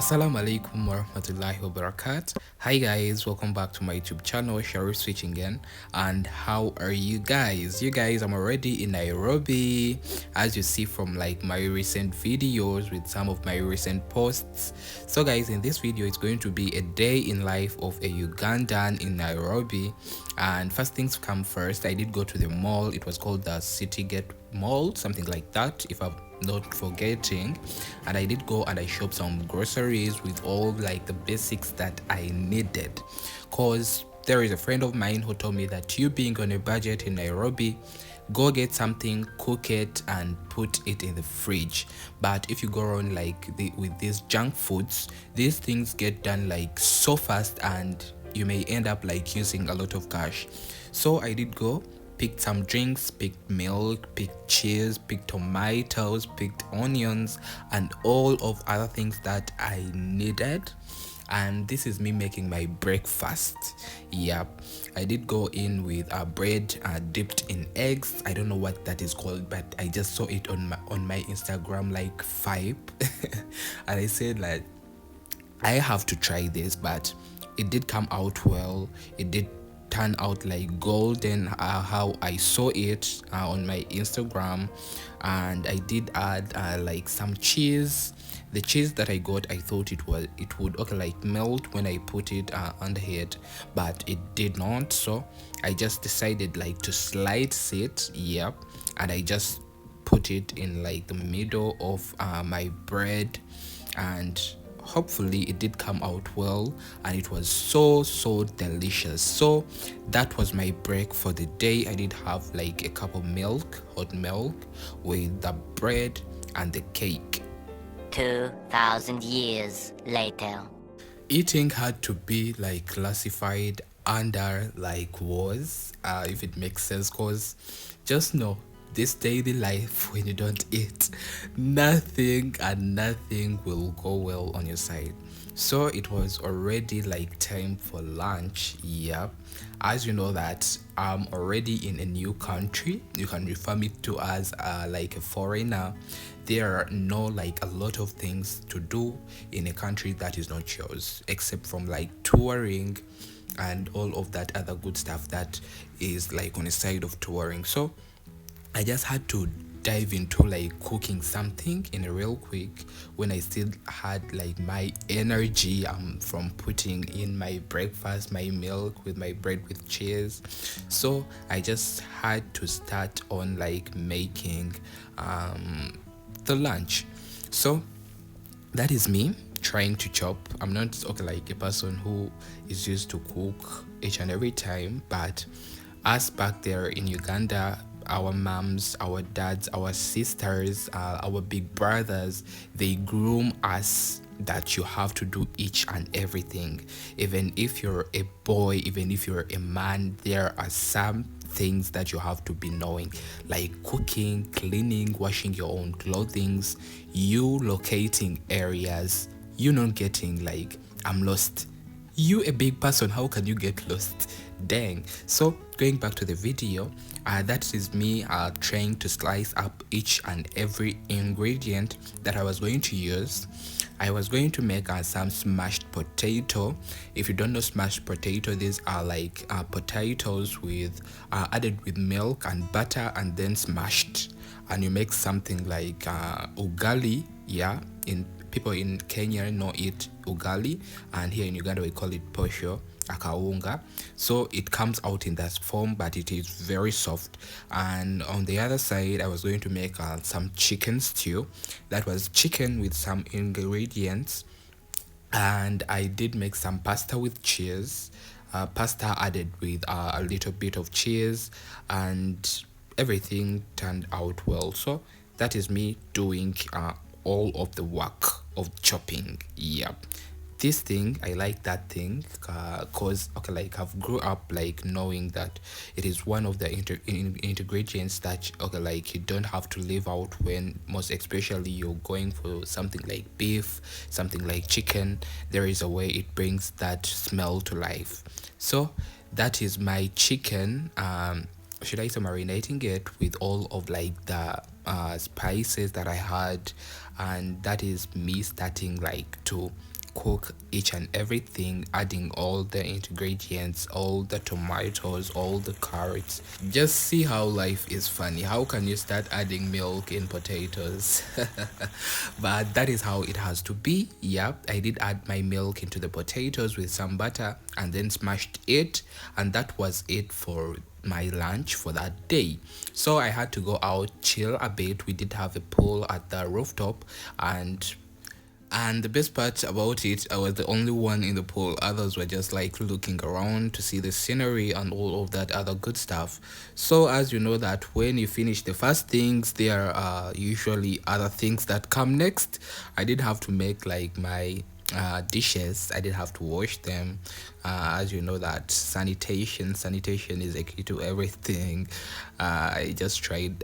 Assalamu alaikum warahmatullahi wabarakatuh. Hi guys, welcome back to my YouTube channel, Sharif Switching again. And how are you guys? I'm already in Nairobi, as you see from like my recent videos with some of my recent posts. So guys, in this video it's going to be a day in life of a Ugandan in Nairobi. And first things come first, I did go to the mall. It was called the City Gate Mall, something like that, if I'm not forgetting. And I did go and I shopped some groceries with all like the basics that I needed, cause there is a friend of mine who told me that you being on a budget in Nairobi, go get something, cook it and put it in the fridge. But if you go around like with these junk foods, these things get done like so fast and you may end up like using a lot of cash. So I did go, picked some drinks, picked milk, picked cheese, picked tomatoes, picked onions, and all of other things that I needed. And this is me making my breakfast. Yep, I did go in with bread dipped in eggs. I don't know what that is called, but I just saw it on my Instagram like 5 and I said like I have to try this. But it did come out well. It did turn out like golden, how I saw it on my Instagram. And I did add like some cheese. The cheese that I got, I thought it would okay like melt when I put it on the head, but it did not. So I just decided like to slice it. Yep, and I just put it in like the middle of my bread, and hopefully it did come out well, and it was so delicious. So that was my break for the day. I did have like a cup of milk, hot milk, with the bread and the cake. 2,000 years later. Eating had to be like classified under like was, if it makes sense, cause just know this daily life, when you don't eat, nothing and nothing will go well on your side. So it was already like time for lunch. Yep, as you know that I'm already in a new country, you can refer me to as like a foreigner. There are no like a lot of things to do in a country that is not yours, except from like touring and all of that other good stuff that is like on the side of touring. So I just had to dive into like cooking something in a real quick when I still had like my energy from putting in my breakfast, my milk with my bread with cheese. So I just had to start on like making the lunch. So that is me trying to chop. I'm not okay like a person who is used to cook each and every time, but us back there in Uganda, our moms, our dads, our sisters, our big brothers, they groom us that you have to do each and everything. Even if you're a boy, even if you're a man, there are some things that you have to be knowing, like cooking, cleaning, washing your own clothing, you locating areas, you not getting like I'm lost. You a big person, how can you get lost? Dang. So going back to the video, that is me trying to slice up each and every ingredient that I was going to use. I was going to make some smashed potato. If you don't know smashed potato, these are like potatoes with added with milk and butter and then smashed, and you make something like ugali. Yeah, in people in Kenya know it ugali, and here in Uganda we call it posho akaunga. So it comes out in that form, but it is very soft. And on the other side, I was going to make some chicken stew. That was chicken with some ingredients, and I did make some pasta with cheese, pasta added with a little bit of cheese, and everything turned out well. So that is me doing all of the work of chopping. Yep, this thing I like that thing cause okay like I've grew up like knowing that it is one of the ingredients that okay like you don't have to leave out, when most especially you're going for something like beef, something like chicken. There is a way it brings that smell to life. So that is my chicken. Should I say marinating it with all of like the spices that I had, and that is me starting like to cook each and everything, adding all the ingredients, all the tomatoes, all the carrots. Just see how life is funny. How can you start adding milk in potatoes? But that is how it has to be. Yep, I did add my milk into the potatoes with some butter and then smashed it, and that was it for my lunch for that day. So I had to go out, chill a bit. We did have a pool at the rooftop, and the best part about it, I was the only one in the pool. Others were just like looking around to see the scenery and all of that other good stuff. So, as you know, that when you finish the first things, there are usually other things that come next. I did have to make like my dishes. I did have to wash them. As you know, that sanitation is a key to everything. I just tried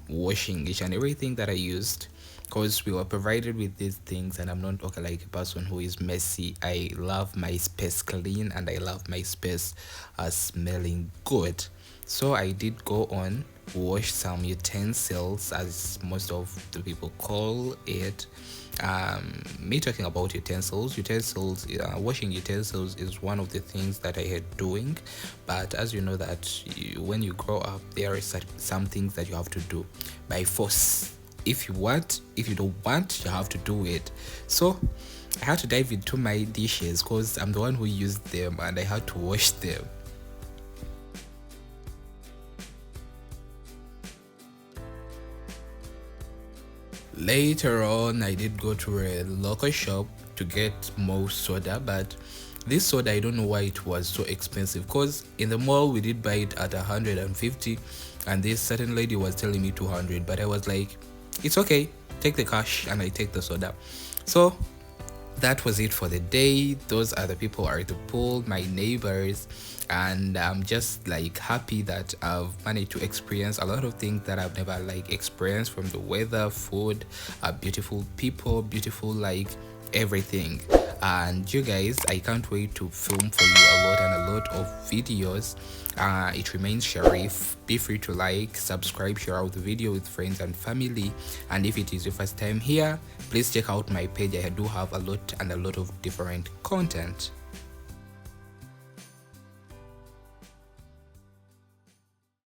washing each and everything that I used, because we were provided with these things, and I'm not okay like a person who is messy. I love my space clean, and I love my space smelling good. So I did go on wash some utensils, as most of the people call it. Me talking about utensils, washing utensils is one of the things that I hate doing. But as you know that when you grow up, there are some things that you have to do by force. If you don't want, you have to do it. So I had to dive into my dishes because I'm the one who used them, and I had to wash them. Later on, I did go to a local shop to get more soda, but this soda, I don't know why it was so expensive, because in the mall we did buy it at 150, and this certain lady was telling me 200, but I was like, it's okay, take the cash, and I take the soda. So that was it for the day. Those are the people at the pool, my neighbors, and I'm just like happy that I've managed to experience a lot of things that I've never like experienced, from the weather, food, beautiful people, beautiful like everything. And you guys, I can't wait to film for you a lot and a lot of videos. It remains Sharif. Be free to like, subscribe, share out the video with friends and family. And if it is your first time here, please check out my page. I do have a lot of different content.